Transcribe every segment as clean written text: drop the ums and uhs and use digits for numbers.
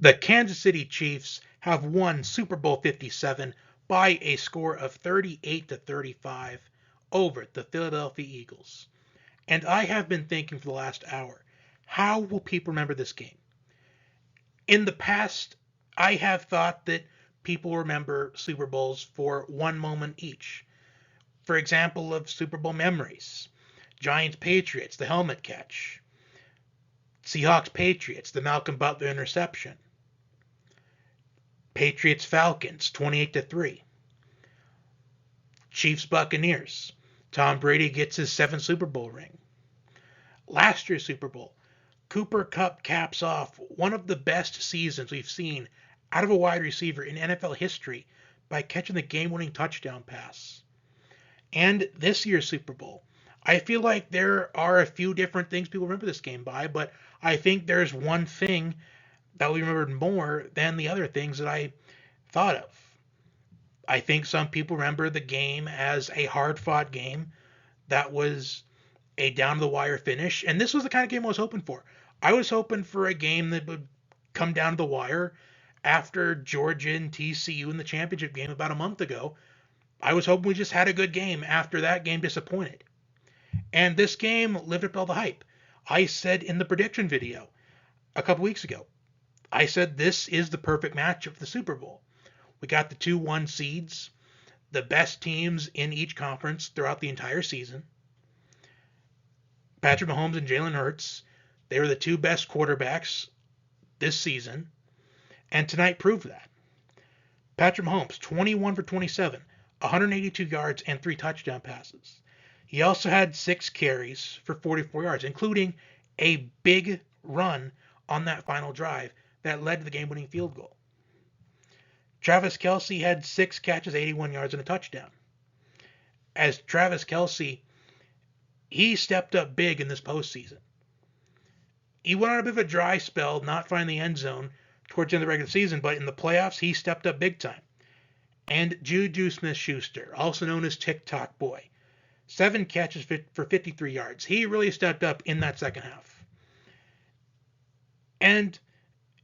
The Kansas City Chiefs have won Super Bowl 57 by a score of 38-35 over the Philadelphia Eagles. And I have been thinking for the last hour, how will people remember this game? In the past, I have thought that people remember Super Bowls for one moment each. For example, of Super Bowl memories: Giants Patriots, the helmet catch; Seahawks Patriots, the Malcolm Butler interception; Patriots Falcons 28-3; Chiefs Buccaneers, Tom Brady gets his 7th Super Bowl ring. Last year's Super Bowl, Cooper Kupp caps off one of the best seasons we've seen out of a wide receiver in NFL history by catching the game-winning touchdown pass. And this year's Super Bowl, I feel like there are a few different things people remember this game by, but I think there's one thing that we remembered more than the other things that I thought of. I think some people remember the game as a hard-fought game that was a down-to-the-wire finish, and this was the kind of game I was hoping for. I was hoping for a game that would come down to the wire after Georgia and TCU in the championship game about a month ago. I was hoping we just had a good game after that game disappointed. And this game lived up to all the hype. I said in the prediction video a couple weeks ago, I said this is the perfect matchup for the Super Bowl. We got the 2-1 seeds, the best teams in each conference throughout the entire season. Patrick Mahomes and Jalen Hurts, they were the two best quarterbacks this season, and tonight proved that. Patrick Mahomes, 21 for 27, 182 yards and 3 touchdown passes. He also had 6 carries for 44 yards, including a big run on that final drive that led to the game-winning field goal. Travis Kelce had 6 catches, 81 yards, and a touchdown. As Travis Kelce, he stepped up big in this postseason. He went on a bit of a dry spell, not finding the end zone towards the end of the regular season, but in the playoffs, he stepped up big time. And Juju Smith-Schuster, also known as TikTok Boy, 7 catches for 53 yards. He really stepped up in that second half. And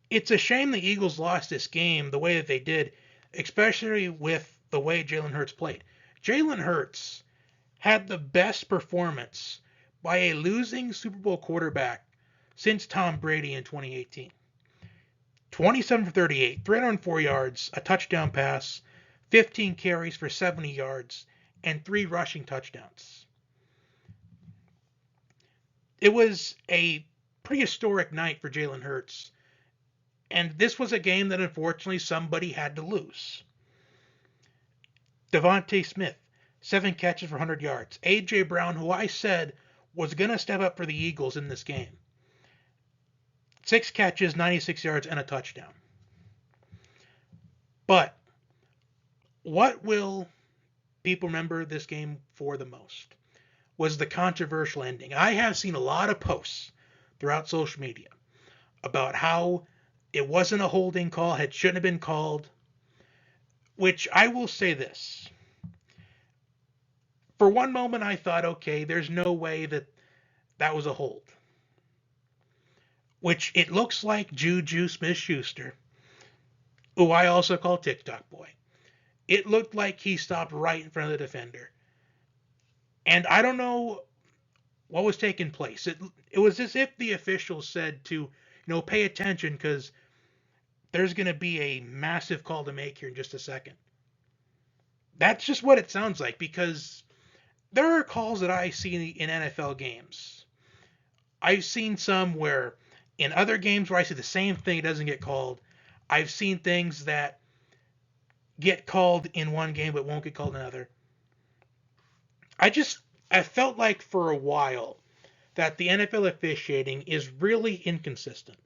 it's a shame the Eagles lost this game the way that they did, especially with the way Jalen Hurts played. Jalen Hurts had the best performance by a losing Super Bowl quarterback since Tom Brady in 2018. 27 for 38, 304 yards, a touchdown pass, 15 carries for 70 yards, and 3 rushing touchdowns. It was a pretty historic night for Jalen Hurts, and this was a game that unfortunately somebody had to lose. Devontae Smith, 7 catches for 100 yards. A.J. Brown, who I said was going to step up for the Eagles in this game, 6 catches, 96 yards, and a touchdown. But what will people remember this game for the most was the controversial ending. I have seen a lot of posts throughout social media about how it wasn't a holding call, it shouldn't have been called, which I will say this. For one moment, I thought, okay, there's no way that was a hold. Which it looks like Juju Smith-Schuster, who I also call TikTok Boy, it looked like he stopped right in front of the defender. And I don't know what was taking place. It was as if the officials said to, pay attention because there's going to be a massive call to make here in just a second. That's just what it sounds like, because there are calls that I see in NFL games. I've seen some where in other games where I see the same thing, it doesn't get called. I've seen things that get called in one game but won't get called in another. I felt like for a while that the NFL officiating is really inconsistent.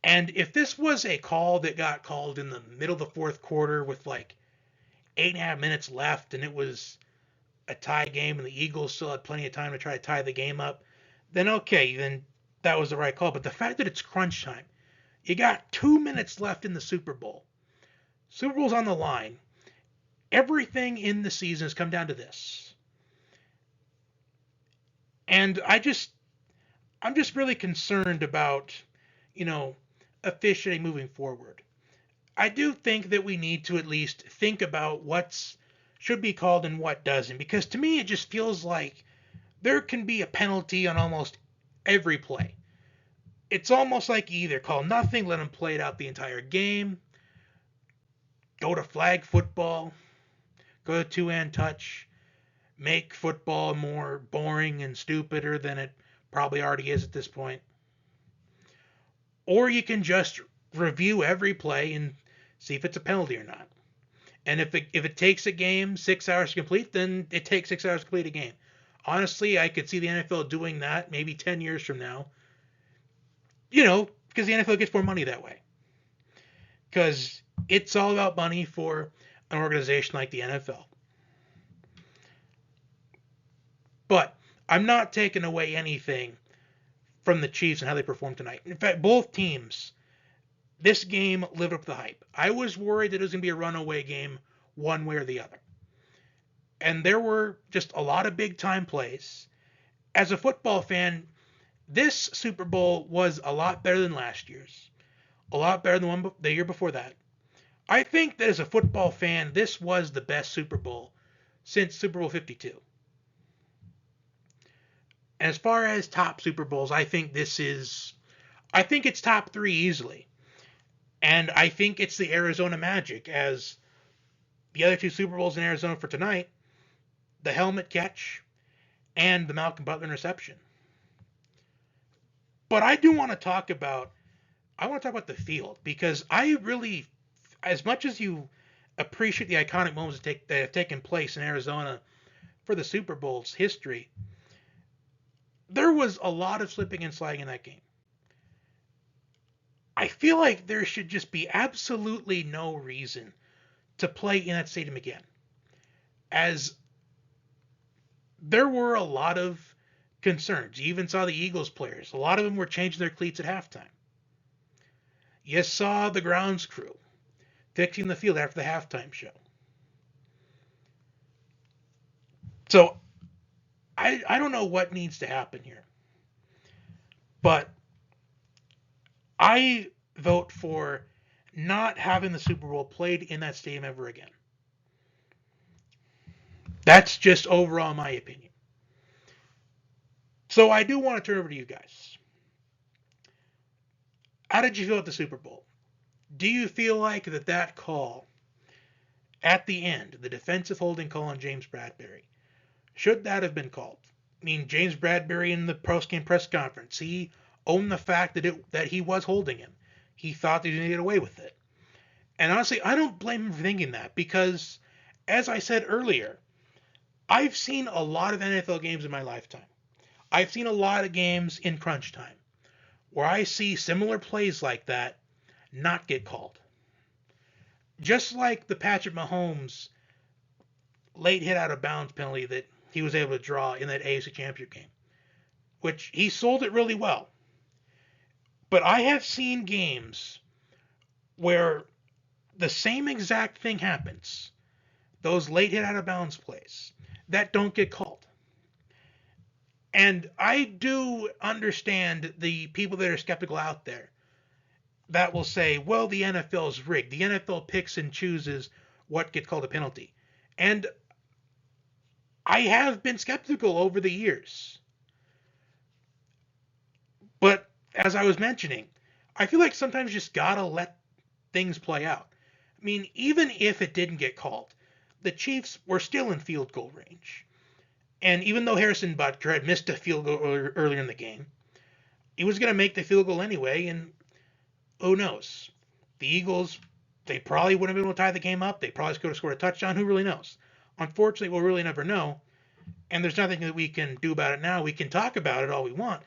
And if this was a call that got called in the middle of the fourth quarter with like 8.5 minutes left and it was a tie game and the Eagles still had plenty of time to try to tie the game up, then okay, then that was the right call. But the fact that it's crunch time, you got 2 minutes left in the Super Bowl. Super Bowl's on the line. Everything in the season has come down to this. And I'm just really concerned about, you know, officiating moving forward. I do think that we need to at least think about what's should be called and what doesn't, because to me it just feels like there can be a penalty on almost every play. It's almost like you either call nothing, let them play it out the entire game, go to flag football, go to two-hand touch, make football more boring and stupider than it probably already is at this point. Or you can just review every play and see if it's a penalty or not. And if it takes a game 6 hours to complete, then it takes 6 hours to complete a game. Honestly, I could see the NFL doing that maybe 10 years from now. Because the NFL gets more money that way. Because it's all about money for an organization like the NFL. But I'm not taking away anything from the Chiefs and how they performed tonight. In fact, both teams, this game lived up to the hype. I was worried that it was going to be a runaway game one way or the other. And there were just a lot of big time plays. As a football fan, this Super Bowl was a lot better than last year's. A lot better than the year before that. I think that as a football fan, this was the best Super Bowl since Super Bowl 52. As far as top Super Bowls, I think it's top 3 easily. And I think it's the Arizona Magic, as the other 2 Super Bowls in Arizona for tonight, the helmet catch and the Malcolm Butler interception. But I want to talk about the field, because I really, as much as you appreciate the iconic moments that have taken place in Arizona for the Super Bowl's history, there was a lot of slipping and sliding in that game. I feel like there should just be absolutely no reason to play in that stadium again, as there were a lot of concerns. You even saw the Eagles players. A lot of them were changing their cleats at halftime. You saw the grounds crew fixing the field after the halftime show. So I don't know what needs to happen here, but I vote for not having the Super Bowl played in that stadium ever again. That's just overall my opinion. So I do want to turn over to you guys. How did you feel at the Super Bowl? Do you feel like that call at the end, the defensive holding call on James Bradberry, should that have been called? I mean, James Bradberry in the post-game press conference, he owned the fact that he was holding him. He thought that he was going to get away with it. And honestly, I don't blame him for thinking that, because, as I said earlier, I've seen a lot of NFL games in my lifetime. I've seen a lot of games in crunch time where I see similar plays like that not get called. Just like the Patrick Mahomes late hit out of bounds penalty that he was able to draw in that AFC Championship game, which he sold it really well. But I have seen games where the same exact thing happens, those late hit out of bounds plays, that don't get called. And I do understand the people that are skeptical out there that will say, well, the NFL is rigged. The NFL picks and chooses what gets called a penalty. And I have been skeptical over the years. But as I was mentioning, I feel like sometimes you just gotta let things play out. I mean, even if it didn't get called, the Chiefs were still in field goal range. And even though Harrison Butker had missed a field goal earlier in the game, he was going to make the field goal anyway, and who knows? The Eagles, they probably wouldn't have been able to tie the game up. They probably could have scored a touchdown. Who really knows? Unfortunately, we'll really never know, and there's nothing that we can do about it now. We can talk about it all we want,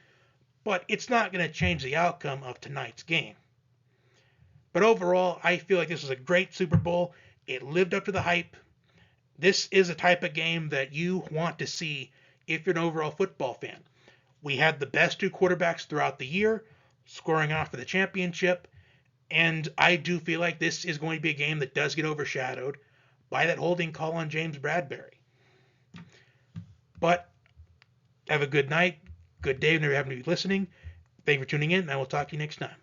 but it's not going to change the outcome of tonight's game. But overall, I feel like this was a great Super Bowl. It lived up to the hype. This is a type of game that you want to see if you're an overall football fan. We had the best 2 quarterbacks throughout the year, scoring off for the championship, and I do feel like this is going to be a game that does get overshadowed by that holding call on James Bradberry. But have a good night, good day whenever you happen to be listening. Thank you for tuning in, and I will talk to you next time.